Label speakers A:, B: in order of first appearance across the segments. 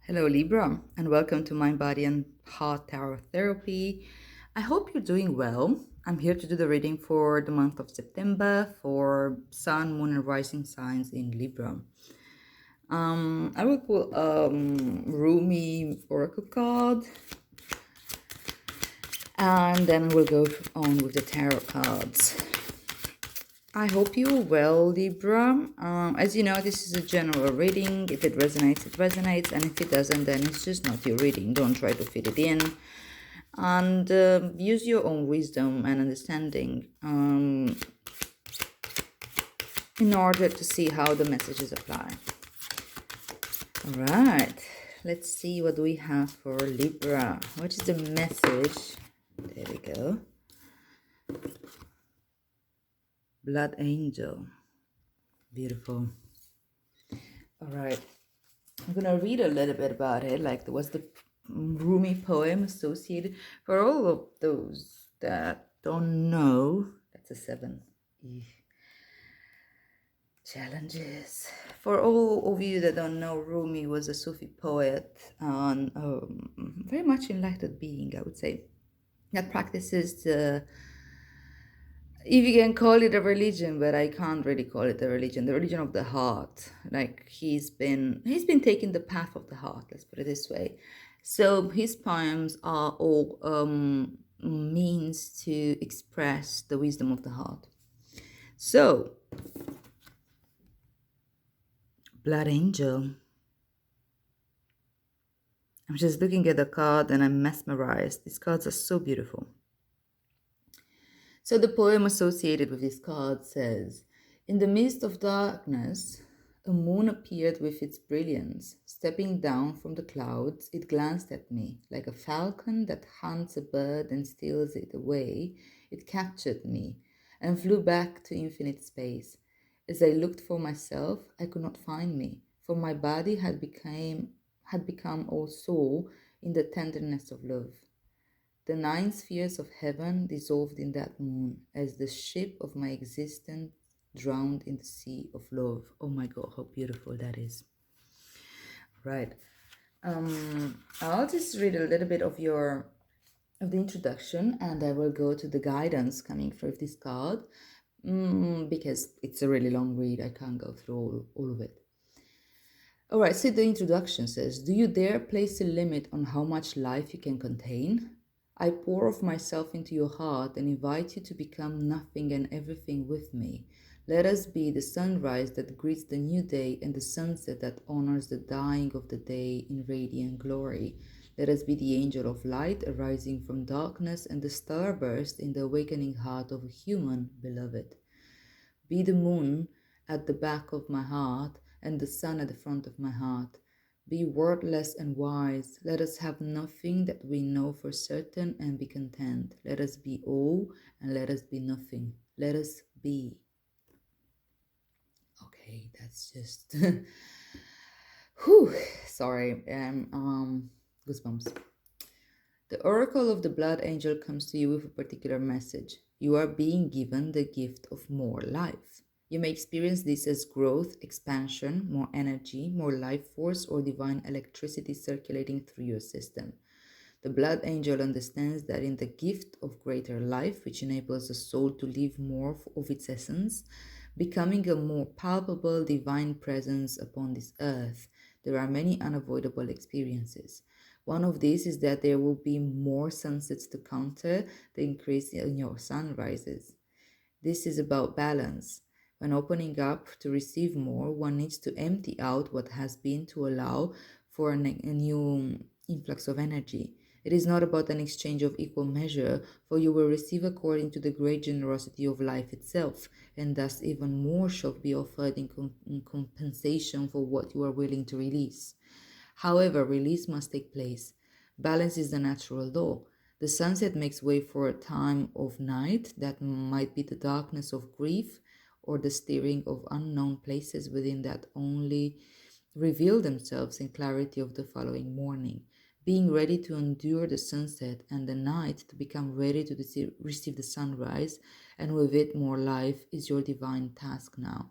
A: Hello, Libra, and welcome to Mind, Body, and Heart Tarot Therapy. I hope you're doing well. I'm here to do the reading for the month of September for Sun, Moon, and Rising signs in Libra. I will pull Rumi Oracle card, and then we'll go on with the tarot cards. I hope you're well, Libra. As you know, this is a general reading. If it resonates, it resonates. And if it doesn't, then it's just not your reading. Don't try to fit it in. And use your own wisdom and understanding in order to see how the messages apply. All right. Let's see what we have for Libra. What is the message? There we go. Blood Angel. Beautiful. All right. I'm going to read a little bit about it. Like, what's the Rumi poem associated? For all of those that don't know, that's a 7. Challenges. For all of you that don't know, Rumi was a Sufi poet and very much enlightened being, I would say, that practices the, if you can call it a religion, but I can't really call it a religion, the religion of the heart. Like he's been taking the path of the heart, let's put it this way. So his poems are all means to express the wisdom of the heart. So, Blood Angel. I'm just looking at the card and I'm mesmerized. These cards are so beautiful. So the poem associated with this card says, "In the midst of darkness, a moon appeared with its brilliance. Stepping down from the clouds, it glanced at me. Like a falcon that hunts a bird and steals it away, it captured me and flew back to infinite space. As I looked for myself, I could not find me, for my body had become all soul in the tenderness of love. The 9 spheres of heaven dissolved in that moon, as the ship of my existence drowned in the sea of love." Oh my God, how beautiful that is. Right. I'll just read a little bit of the introduction, and I will go to the guidance coming from this card, because it's a really long read. I can't go through all of it. All right, so the introduction says, "Do you dare place a limit on how much life you can contain? I pour of myself into your heart and invite you to become nothing and everything with me. Let us be the sunrise that greets the new day and the sunset that honors the dying of the day in radiant glory. Let us be the angel of light arising from darkness and the starburst in the awakening heart of a human beloved. Be the moon at the back of my heart and the sun at the front of my heart. Be wordless and wise. Let us have nothing that we know for certain and be content. Let us be all and let us be nothing. Let us be." Okay, that's just whew, sorry. Goosebumps. "The oracle of the blood angel comes to you with a particular message. You are being given the gift of more life. You may experience this as growth, expansion, more energy, more life force, or divine electricity circulating through your system. The blood angel understands that in the gift of greater life, which enables the soul to live more of its essence, becoming a more palpable divine presence upon this earth, there are many unavoidable experiences. One of these is that there will be more sunsets to counter the increase in your sunrises. This is about balance. When opening up to receive more, one needs to empty out what has been to allow for a new influx of energy. It is not about an exchange of equal measure, for you will receive according to the great generosity of life itself, and thus even more shall be offered in compensation for what you are willing to release. However, release must take place. Balance is the natural law. The sunset makes way for a time of night that might be the darkness of grief or the stirring of unknown places within that only reveal themselves in clarity of the following morning. Being ready to endure the sunset and the night to become ready to receive the sunrise and with it more life is your divine task now."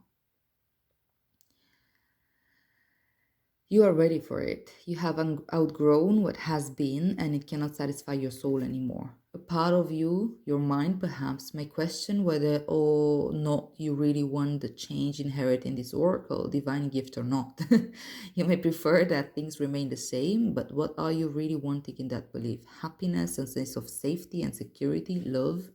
A: You are ready for it. You have outgrown what has been, and it cannot satisfy your soul anymore. A part of you, your mind perhaps, may question whether or not you really want the change inherent in this oracle, divine gift or not. You may prefer that things remain the same, but what are you really wanting in that belief? Happiness, a sense of safety and security, love?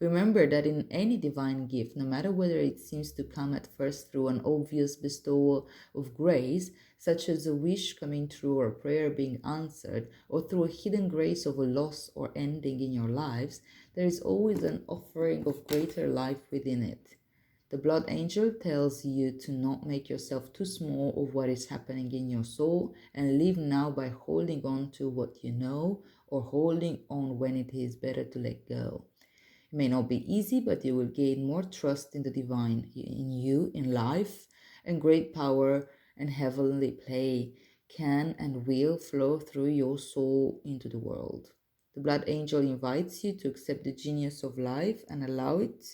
A: Remember that in any divine gift, no matter whether it seems to come at first through an obvious bestowal of grace, such as a wish coming true or a prayer being answered, or through a hidden grace of a loss or ending in your lives, there is always an offering of greater life within it. The blood angel tells you to not make yourself too small of what is happening in your soul and live now by holding on to what you know or holding on when it is better to let go. It may not be easy, but you will gain more trust in the divine, in you, in life, and great power and heavenly play can and will flow through your soul into the world. The blood angel invites you to accept the genius of life and allow it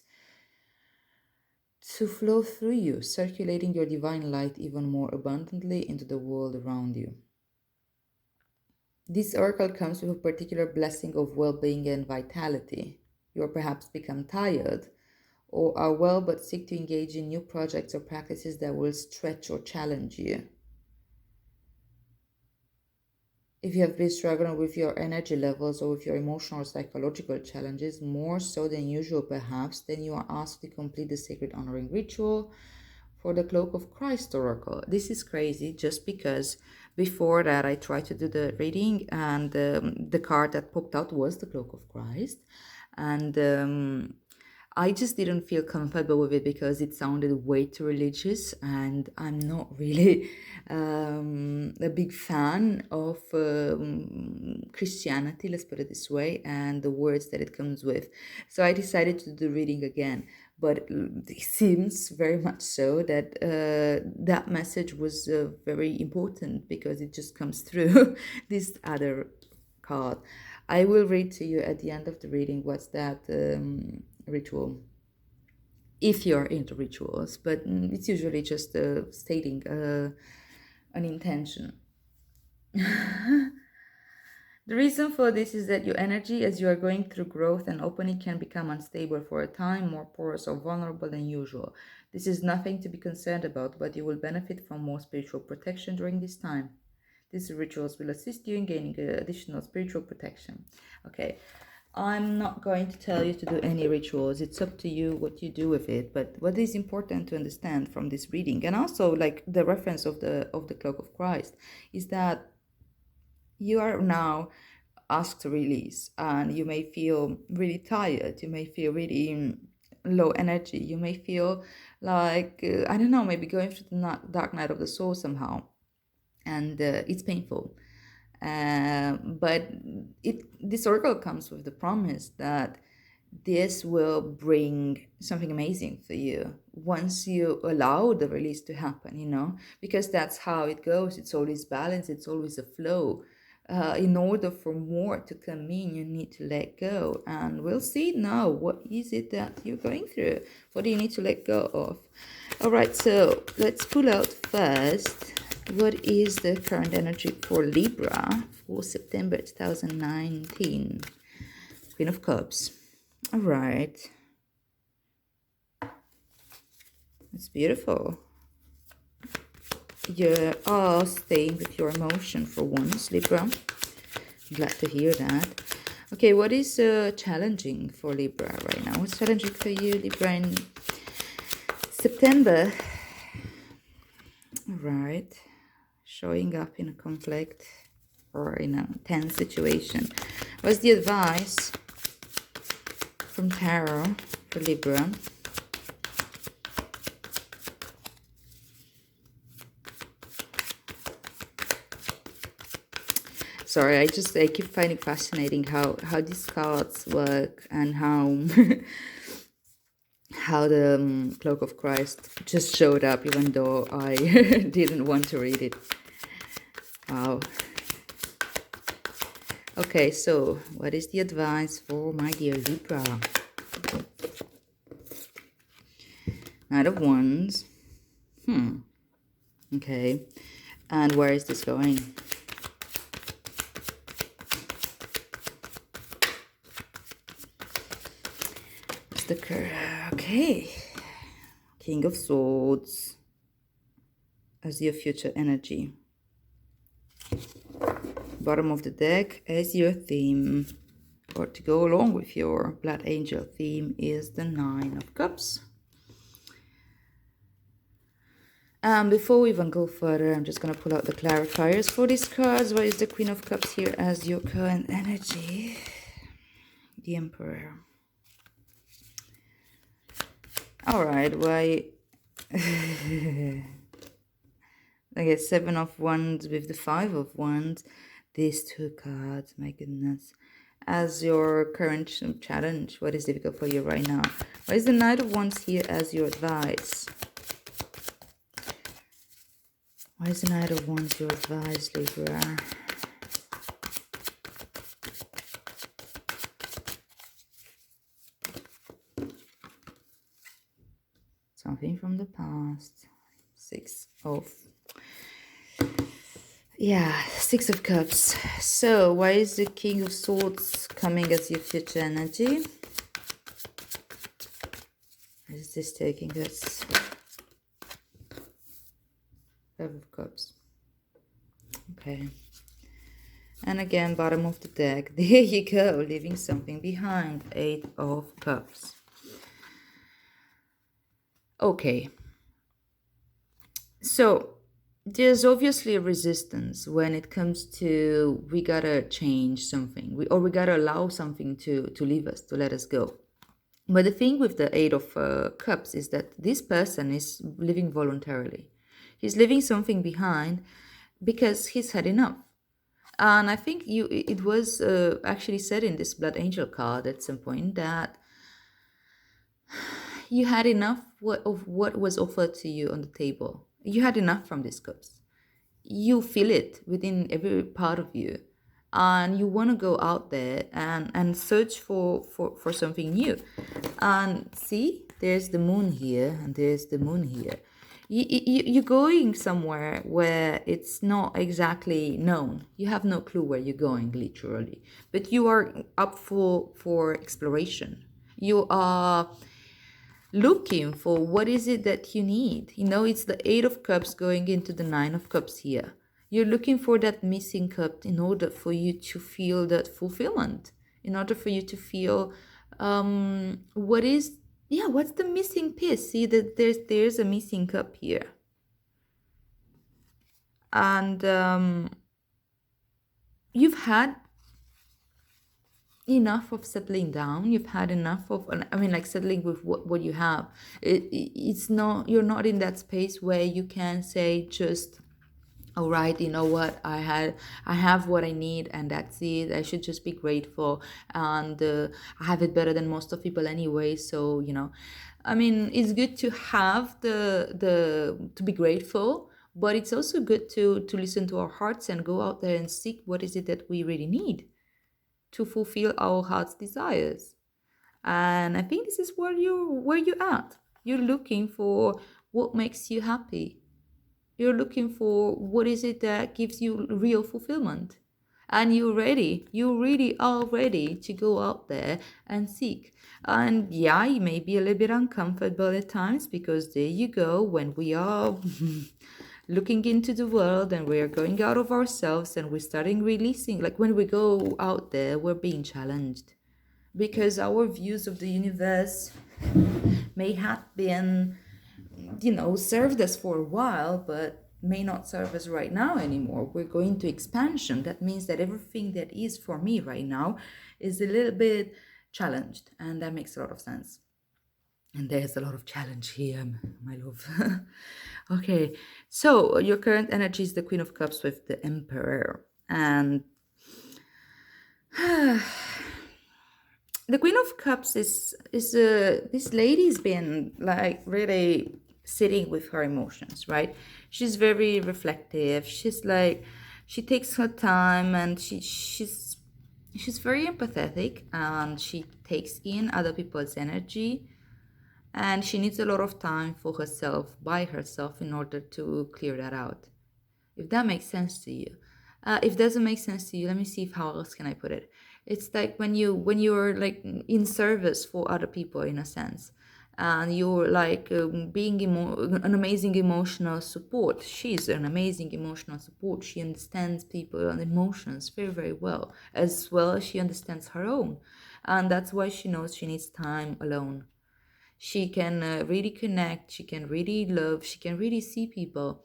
A: to flow through you, circulating your divine light even more abundantly into the world around you. This oracle comes with a particular blessing of well being and vitality. You are perhaps become tired or are well but seek to engage in new projects or practices that will stretch or challenge you. If you have been struggling with your energy levels or with your emotional or psychological challenges, more so than usual perhaps, then you are asked to complete the sacred honoring ritual for the Cloak of Christ oracle. This is crazy just because before that I tried to do the reading and the card that popped out was the Cloak of Christ. And I just didn't feel comfortable with it because it sounded way too religious, and I'm not really a big fan of Christianity, let's put it this way, and the words that it comes with. So I decided to do the reading again, but it seems very much so that that message was very important because it just comes through this other card. I will read to you at the end of the reading what's that ritual, if you're into rituals, but it's usually just stating an intention. The reason for this is that your energy, as you are going through growth and opening, can become unstable for a time, more porous or vulnerable than usual. This is nothing to be concerned about, but you will benefit from more spiritual protection during this time. These rituals will assist you in gaining additional spiritual protection. Okay, I'm not going to tell you to do any rituals. It's up to you what you do with it. But what is important to understand from this reading, and also like the reference of the Cloak of Christ, is that you are now asked to release, and you may feel really tired. You may feel really low energy. You may feel like I don't know, maybe going through the dark night of the soul somehow, and it's painful. But this oracle comes with the promise that this will bring something amazing for you once you allow the release to happen, because that's how it goes. It's always balance, it's always a flow. In order for more to come in, you need to let go. And we'll see now, what is it that you're going through? What do you need to let go of? All right, so let's pull out first, what is the current energy for Libra for September 2019? Queen of Cups. All right. It's beautiful. You are staying with your emotion for once, Libra. Glad to hear that. Okay, what is challenging for Libra right now? What's challenging for you, Libra, in September? All right. Showing up in a conflict or in a tense situation. What's the advice from Tarot for Libra? Sorry, I keep finding fascinating how these cards work, and how how the Cloak of Christ just showed up even though I didn't want to read it. Wow. Okay, so what is the advice for my dear Libra? Knight of Wands. Okay. And where is this going? It's the okay. King of Swords as your future energy. Bottom of the deck as your theme, or to go along with your Blood Angel theme, is the Nine of Cups. Before we even go further, I'm just going to pull out the clarifiers for these cards. What is the Queen of Cups here as your current energy? The Emperor. Alright, why... I get 7 of Wands with the 5 of Wands. These two cards, my goodness. As your current challenge, what is difficult for you right now? Why is the Knight of Wands here as your advice? Why is the Knight of Wands your advice, Libra? Something from the past. 6 of... Yeah, 6 of Cups. So, why is the King of Swords coming as your future energy? Where is this taking us? 5 of Cups. Okay. And again, bottom of the deck. There you go, leaving something behind. 8 of Cups. Okay. So, there's obviously a resistance when it comes to we gotta change something. We gotta allow something to leave us, to let us go. But the thing with the 8 of Cups is that this person is living voluntarily. He's leaving something behind because he's had enough. And I think it was actually said in this Blood Angel card at some point that you had enough of what was offered to you on the table. You had enough from these cups. You feel it within every part of you. And you want to go out there and search for something new. And see, there's the moon here and there's the moon here. You're going somewhere where it's not exactly known. You have no clue where you're going, literally. But you are up for exploration. You are looking for what is it that you need. You know, it's the 8 of Cups going into the 9 of Cups here. You're looking for that missing cup in order for you to feel that fulfillment. In order for you to feel what's the missing piece? See that there's a missing cup here. And you've had enough of settling down. You've had enough of, settling with what you have. It's not, you're not in that space where you can say just, all right, you know what, I have what I need and that's it. I should just be grateful, and I have it better than most of people anyway. So, you know, I mean, it's good to have to be grateful, but it's also good to listen to our hearts and go out there and seek what is it that we really need to fulfill our heart's desires. And I think this is where you're at. You're looking for what makes you happy. You're looking for what is it that gives you real fulfillment. And you're ready. You really are ready to go out there and seek. And yeah, it may be a little bit uncomfortable at times, because there you go, when we are looking into the world and we're going out of ourselves and we're starting releasing, like when we go out there, we're being challenged. Because our views of the universe may have been, served us for a while, but may not serve us right now anymore. We're going to expansion. That means that everything that is for me right now is a little bit challenged, and that makes a lot of sense. And there's a lot of challenge here, my love. Okay, so your current energy is the Queen of Cups with the Emperor. And the Queen of Cups is this lady's been like really sitting with her emotions, right? She's very reflective. She's like, she takes her time, and she's very empathetic, and she takes in other people's energy, and she needs a lot of time for herself, by herself, in order to clear that out. if that makes sense to you. If doesn't make sense to you, let me see if how else can I put it. It's like when you're like in service for other people in a sense, and you're like being an amazing emotional support. She's an amazing emotional support. She understands people and emotions very, very well as she understands her own, and that's why she knows she needs time alone. She can really connect, she can really love, she can really see people,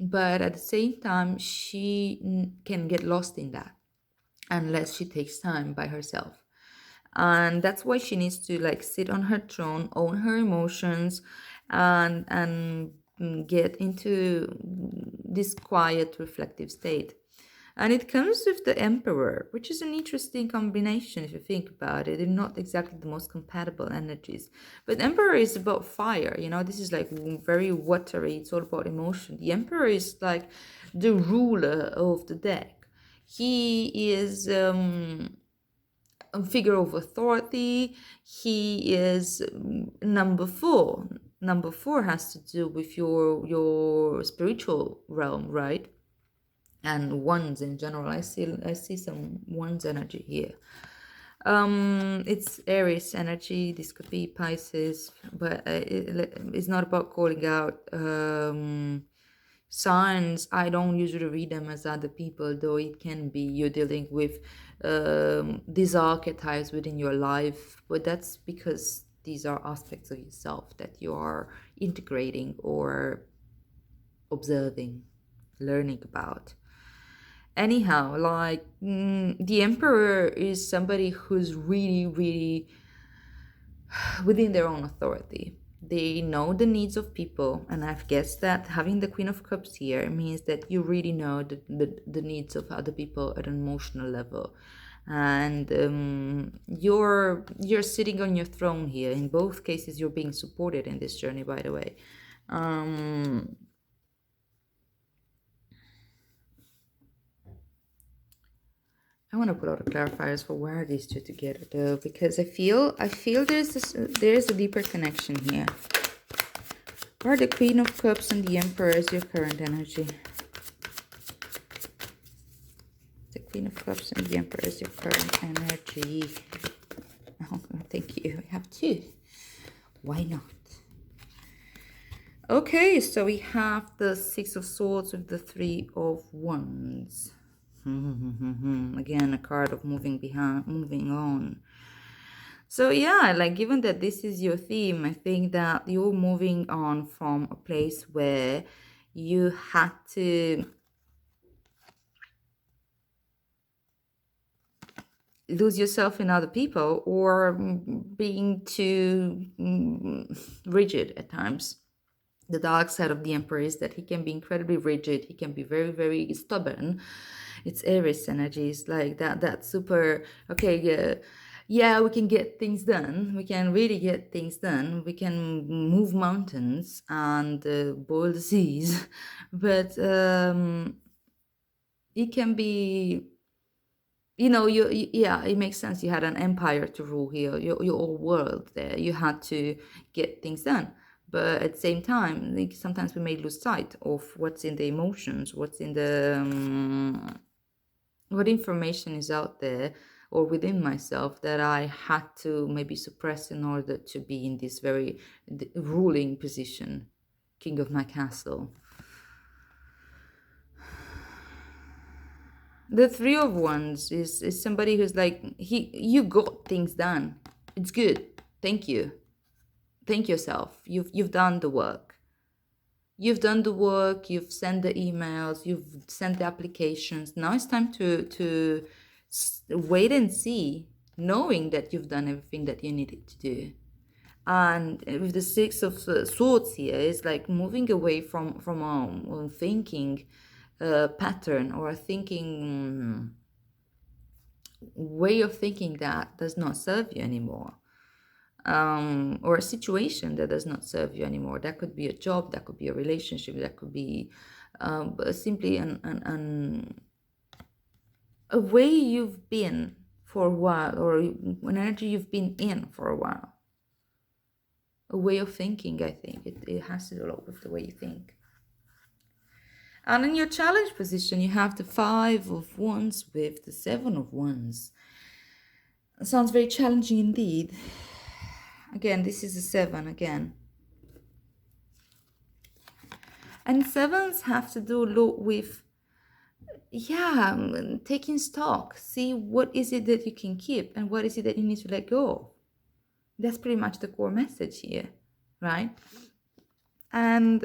A: but at the same time she can get lost in that unless she takes time by herself. And that's why she needs to like sit on her throne, own her emotions, and get into this quiet reflective state. And it comes with the Emperor, which is an interesting combination if you think about it. They're not exactly the most compatible energies. But Emperor is about fire, this is like very watery, it's all about emotion. The Emperor is like the ruler of the deck. He is a figure of authority. He is number four. Number four has to do with your spiritual realm, right? And ones in general. I see some ones energy here. It's Aries energy. This could be Pisces, but it's not about calling out signs. I don't usually read them as other people, though it can be you're dealing with these archetypes within your life, but that's because these are aspects of yourself that you are integrating or observing, learning about. Anyhow, like the Emperor is somebody who's really, really within their own authority. They know the needs of people, and I've guessed that having the Queen of Cups here means that you really know the needs of other people at an emotional level. And you're sitting on your throne here. In both cases, you're being supported in this journey, by the way. I want to put out the clarifiers for where are these two together though, because I feel there's a deeper connection here. Where are the Queen of Cups and the Emperor is your current energy? The Queen of Cups and the Emperor is your current energy. Oh, thank you. I have two. Why not? Okay, so we have the Six of Swords with the Three of Wands. Again, a card of moving on. So yeah, like given that this is your theme, I think that you're moving on from a place where you had to lose yourself in other people or being too rigid at times. The dark side of the Emperor is that he can be incredibly rigid. He can be very, very stubborn. It's Aries energies like that super, okay, yeah, we can get things done. We can really get things done. We can move mountains and boil the seas. But it can be, yeah, it makes sense. You had an empire to rule here, your whole world there. You had to get things done. But at the same time, like, sometimes we may lose sight of what's in the emotions, what's in the what information is out there or within myself that I had to maybe suppress in order to be in this very ruling position, king of my castle. The Three of Wands is somebody who's like, you got things done. It's good. Thank you. Thank yourself. You've done the work. You've done the work, you've sent the emails, you've sent the applications. Now it's time to wait and see, knowing that you've done everything that you needed to do. And with the Six of Swords here, it's like moving away from a thinking pattern or a thinking way of thinking that does not serve you anymore. Or a situation that does not serve you anymore. That could be a job, that could be a relationship, that could be simply a way you've been for a while, or an energy you've been in for a while. A way of thinking, I think. It has to do a lot with the way you think. And in your challenge position, you have the Five of Wands with the Seven of Wands. It sounds very challenging indeed. Again, this is a seven again. And sevens have to do a lot with, yeah, taking stock. See what is it that you can keep and what is it that you need to let go of. That's pretty much the core message here, right? And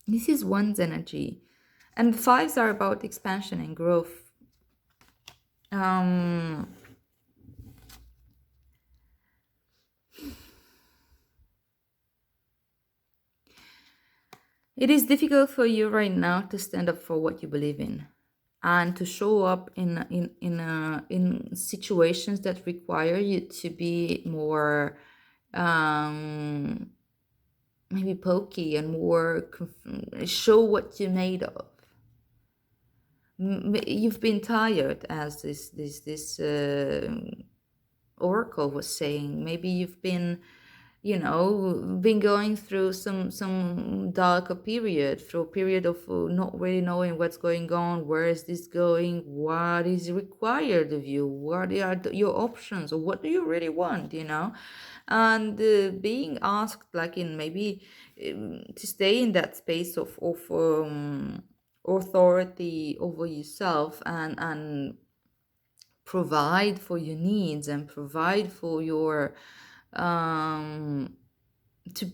A: this is one's energy. And the fives are about expansion and growth. Um, it is difficult for you right now to stand up for what you believe in and to show up in situations that require you to be more maybe pokey and more show what you're made of. You've been tired, as this oracle was saying. Maybe you've been, been going through some darker period, through a period of not really knowing what's going on, where is this going, what is required of you, what are your options, or what do you really want, and being asked, like, in maybe to stay in that space of authority over yourself, and provide for your needs and provide for your um to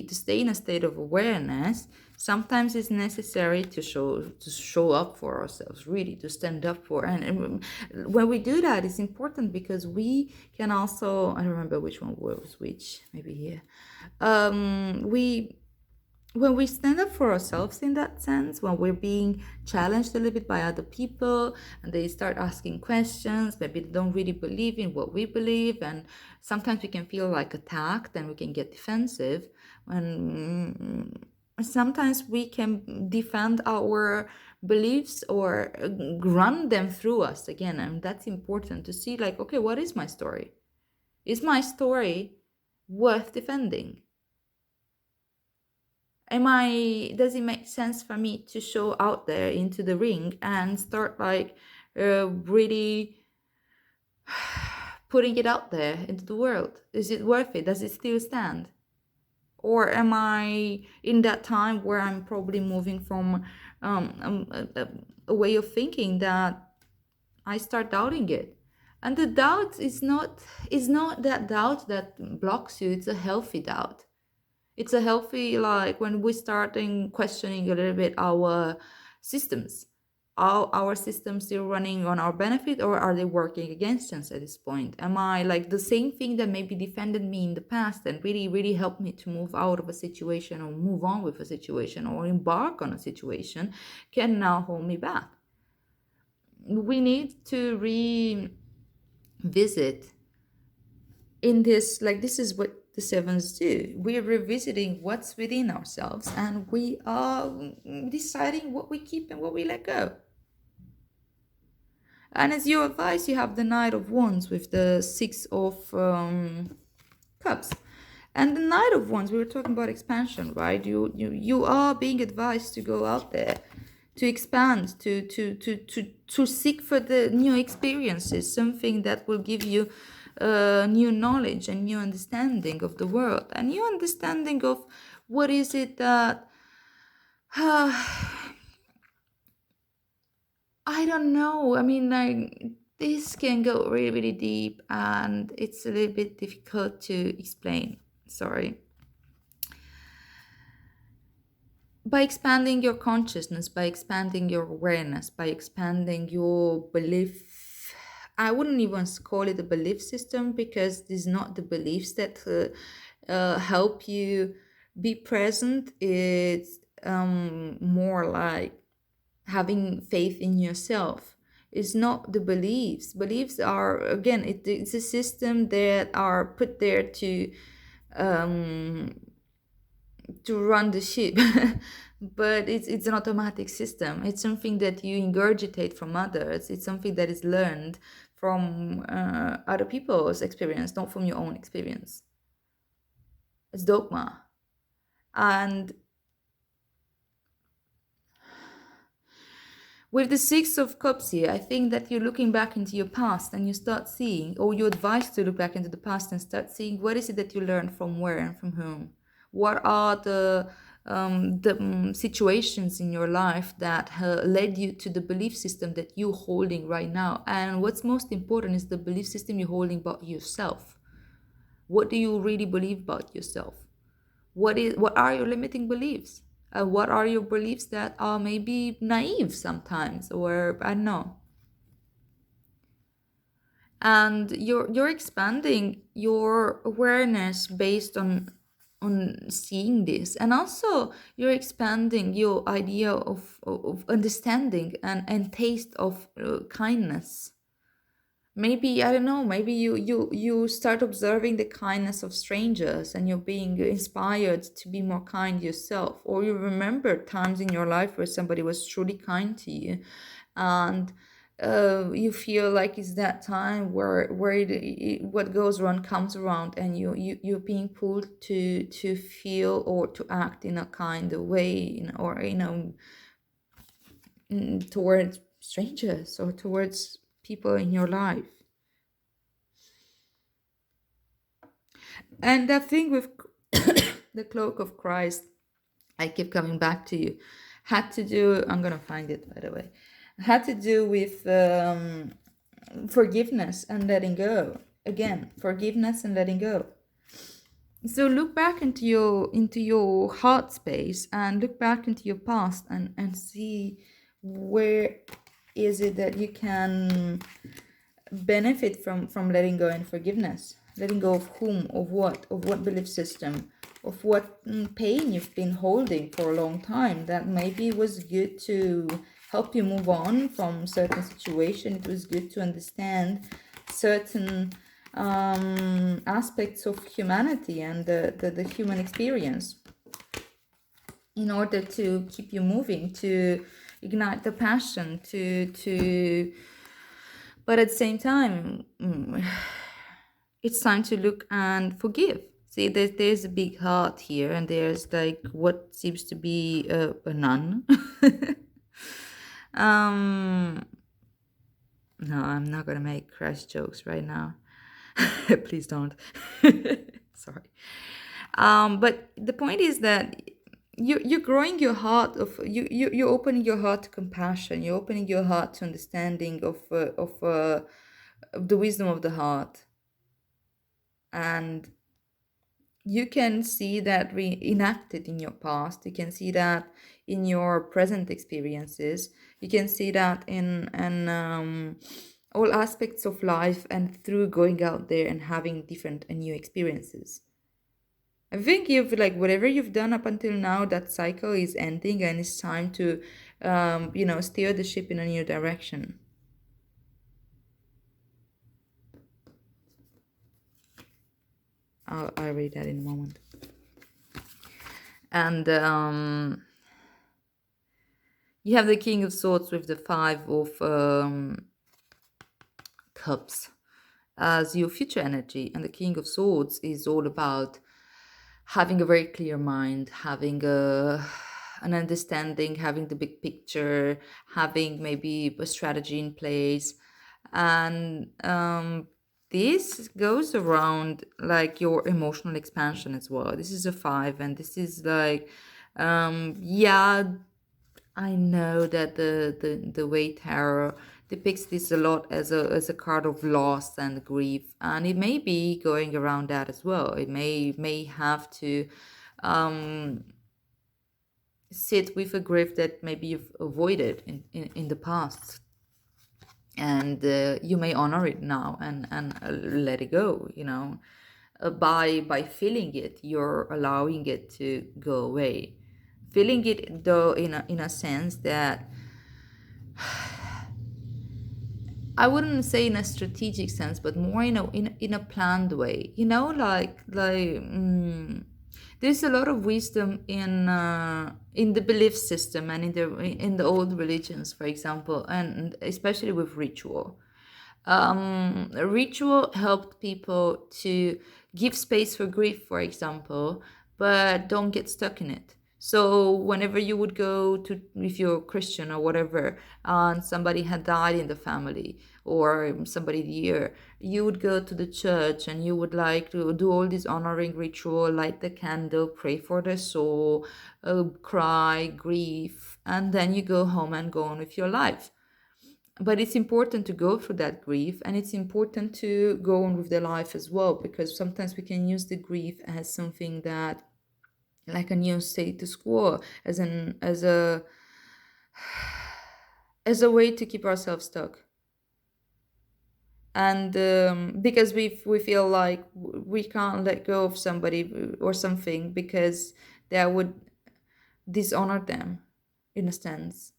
A: stay in a state of awareness. Sometimes it's necessary to show up for ourselves, really, to stand up for. And when we do that, it's important because we can also, I don't remember which one was which, maybe here, we when we stand up for ourselves, in that sense, when we're being challenged a little bit by other people and they start asking questions, maybe they don't really believe in what we believe, and sometimes we can feel like attacked and we can get defensive. When sometimes we can defend our beliefs or run them through us again, and that's important to see, like, okay, what is my story? Is my story worth defending? Does it make sense for me to show out there into the ring and start, like, really putting it out there into the world? Is it worth it? Does it still stand? Or am I in that time where I'm probably moving from a way of thinking that I start doubting it? And the doubt is not that doubt that blocks you. It's a healthy doubt. It's a healthy, like, when we starting questioning a little bit our systems. Are our systems still running on our benefit, or are they working against us at this point? Am I, like, the same thing that maybe defended me in the past and really, really helped me to move out of a situation or move on with a situation or embark on a situation, can now hold me back? We need to revisit in this, like, this is what the sevens do. We're revisiting what's within ourselves and we are deciding what we keep and what we let go. And as your advice, you have the Knight of Wands with the Six of Cups. And the Knight of Wands, we were talking about expansion, right? You are being advised to go out there, to expand, to seek for the new experiences, something that will give you new knowledge and new understanding of the world, and new understanding of what is it that I don't know. I mean, like, this can go really, really deep, and it's a little bit difficult to explain. Sorry. By expanding your consciousness, by expanding your awareness, by expanding your belief, I wouldn't even call it a belief system, because it's not the beliefs that help you be present. It's more like having faith in yourself. It's not the beliefs. Beliefs are, again, it's a system that are put there um, to run the ship. But it's an automatic system. It's something that you ingurgitate from others. It's something that is learned from other people's experience, not from your own experience. It's dogma. And With the Six of Cups here, I think that you're looking back into your past and you start seeing, or you're advised to look back into the past and start seeing what is it that you learned from where and from whom. What are the situations in your life that led you to the belief system that you're holding right now? And what's most important is the belief system you're holding about yourself. What do you really believe about yourself? What are your limiting beliefs? What are your beliefs that are maybe naive sometimes, or I don't know? And you're expanding your awareness based on seeing this, and also you're expanding your idea of understanding and taste of kindness. Maybe, I don't know, maybe you start observing the kindness of strangers and you're being inspired to be more kind yourself, or you remember times in your life where somebody was truly kind to you, and you feel like it's that time where what goes around comes around, and you're being pulled to feel or to act in a kind of way, or towards strangers or towards people in your life. And that thing with the cloak of Christ, I keep coming back to you, had to do, I'm going to find it by the way, had to do with forgiveness and letting go. Again, forgiveness and letting go. So look back into your heart space and look back into your past and see where is it that you can benefit from letting go and forgiveness. Letting go of whom, of what belief system, of what pain you've been holding for a long time that maybe was good to help you move on from certain situation. It was good to understand certain aspects of humanity and the human experience in order to keep you moving, to ignite the passion, to but at the same time, it's time to look and forgive. See, there's a big heart here, and there's like what seems to be a nun. um, no, I'm not gonna make crash jokes right now. Please don't. Sorry. But the point is that you're growing your heart you're opening your heart to compassion. You're opening your heart to understanding of the wisdom of the heart, and you can see that reenacted in your past. You can see that in your present experiences. You can see that in all aspects of life, and through going out there and having different and new experiences. I think you've like whatever you've done up until now, that cycle is ending, and it's time to, steer the ship in a new direction. I'll read that in a moment. And you have the King of Swords with the Five of Cups as your future energy, and the King of Swords is all about having a very clear mind, having an understanding, having the big picture, having maybe a strategy in place. And this goes around like your emotional expansion as well. This is a five, and this is like, yeah, I know that the way tarot depicts this a lot as a card of loss and grief, and it may be going around that as well. It may have to um, sit with a grief that maybe you've avoided in the past, and you may honor it now and let it go. By feeling it, you're allowing it to go away. Feeling it though in a sense that I wouldn't say in a strategic sense, but more in a planned way. There's a lot of wisdom in the belief system and in the old religions, for example, and especially with ritual. Ritual helped people to give space for grief, for example, but don't get stuck in it. So whenever you would go to, if you're Christian or whatever, and somebody had died in the family or somebody dear, you would go to the church and you would like to do all this honoring ritual, light the candle, pray for their soul, cry, grief, and then you go home and go on with your life. But it's important to go through that grief, and it's important to go on with their life as well, because sometimes we can use the grief as something that, like a new status quo, as a way to keep ourselves stuck. And because we feel like we can't let go of somebody or something because that would dishonor them in a sense.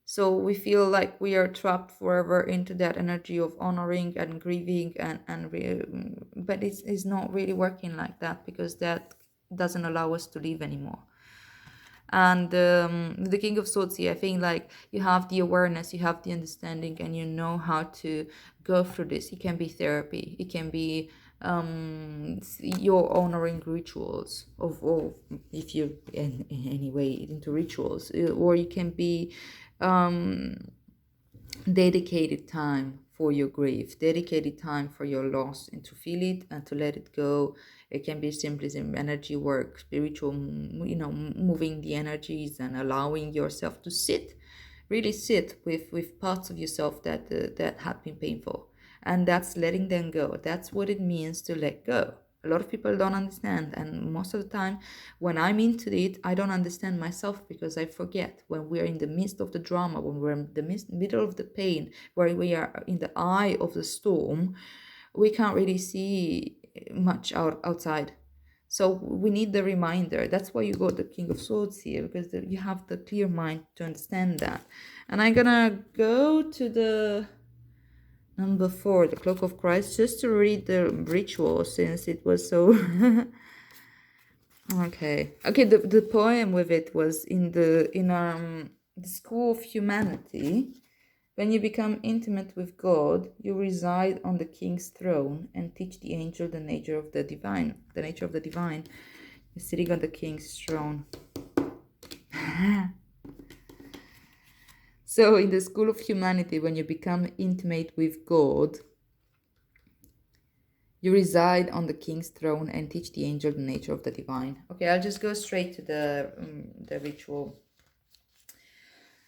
A: So we feel like we are trapped forever into that energy of honoring and grieving, but it's not really working like that, because that doesn't allow us to live anymore. And the King of Swords here, I think, like, you have the awareness, you have the understanding, and you know how to go through this. It can be therapy, it can be your honoring rituals of if you're in any way into rituals, or you can be um dedicated time for your grief, dedicated time for your loss, and to feel it and to let it go. It can be simply some energy work, spiritual, moving the energies and allowing yourself to sit, really sit with parts of yourself that have been painful, and that's letting them go. That's what it means to let go. A lot of people don't understand, and most of the time when I'm into it, I don't understand myself, because I forget when we're in the midst of the drama, when we're in the middle of the pain, where we are in the eye of the storm. We can't really see much outside. So we need the reminder. That's why you got the King of Swords here, because you have the clear mind to understand that. And I'm gonna go to the number 4, the Cloak of Christ, just to read the ritual, since it was so okay. The poem with it was in the School of Humanity. When you become intimate with God, you reside on the King's throne and teach the angel the nature of the divine. The nature of the divine. You're sitting on the King's throne. So in the School of Humanity, when you become intimate with God, you reside on the King's throne and teach the angel the nature of the divine. Okay, I'll just go straight to the ritual.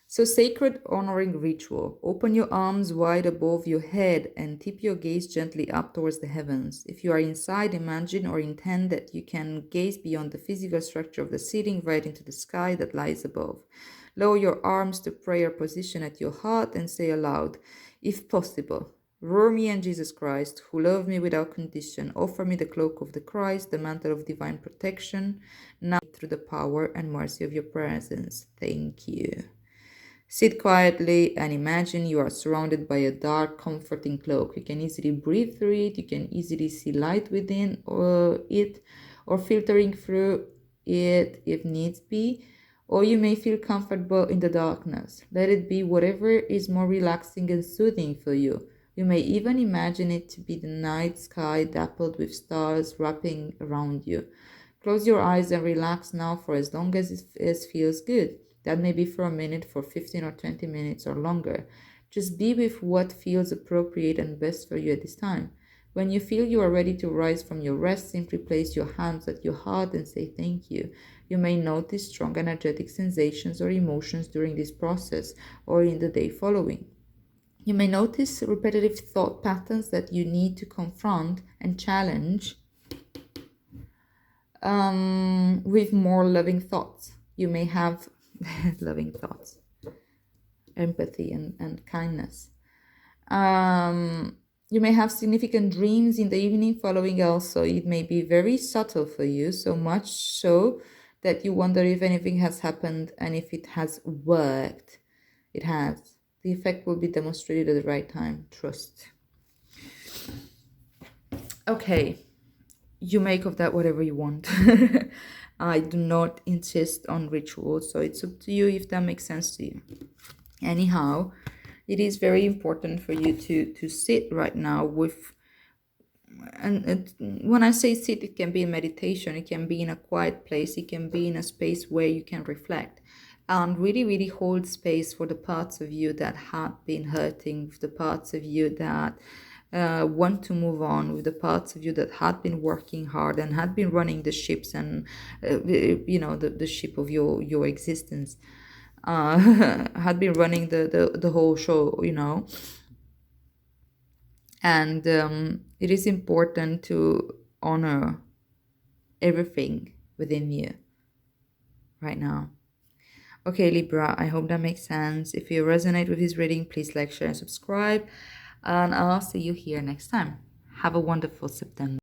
A: So, sacred honoring ritual. Open your arms wide above your head and tip your gaze gently up towards the heavens. If you are inside, imagine or intend that you can gaze beyond the physical structure of the ceiling right into the sky that lies above. Lower your arms to prayer position at your heart and say aloud, if possible, Roar me and Jesus Christ, who love me without condition, offer me the cloak of the Christ, the mantle of divine protection, now through the power and mercy of your presence. Thank you. Sit quietly and imagine you are surrounded by a dark, comforting cloak. You can easily breathe through it, you can easily see light within it, or filtering through it if needs be, or you may feel comfortable in the darkness. Let it be whatever is more relaxing and soothing for you. You may even imagine it to be the night sky dappled with stars wrapping around you. Close your eyes and relax now for as long as it feels good. That may be for a minute, for 15 or 20 minutes or longer. Just be with what feels appropriate and best for you at this time. When you feel you are ready to rise from your rest, simply place your hands at your heart and say thank you. You may notice strong energetic sensations or emotions during this process or in the day following. You may notice repetitive thought patterns that you need to confront and challenge with more loving thoughts. You may have loving thoughts, empathy, and kindness. You may have significant dreams in the evening following also. It may be very subtle for you, so much so that you wonder if anything has happened and if it has worked. It has. The effect will be demonstrated at the right time. Trust. Okay. You make of that whatever you want. I do not insist on rituals, so it's up to you if that makes sense to you. Anyhow, it is very important for you to sit right now with when I say sit, it can be in meditation, it can be in a quiet place, it can be in a space where you can reflect and really, really hold space for the parts of you that have been hurting, the parts of you that want to move on, with the parts of you that had been working hard and had been running the ships and the ship of your existence, had been running the whole show, and it is important to honor everything within you right now. Okay, Libra, I hope that makes sense. If you resonate with this reading, please like, share, and subscribe. And I'll see you here next time. Have a wonderful September.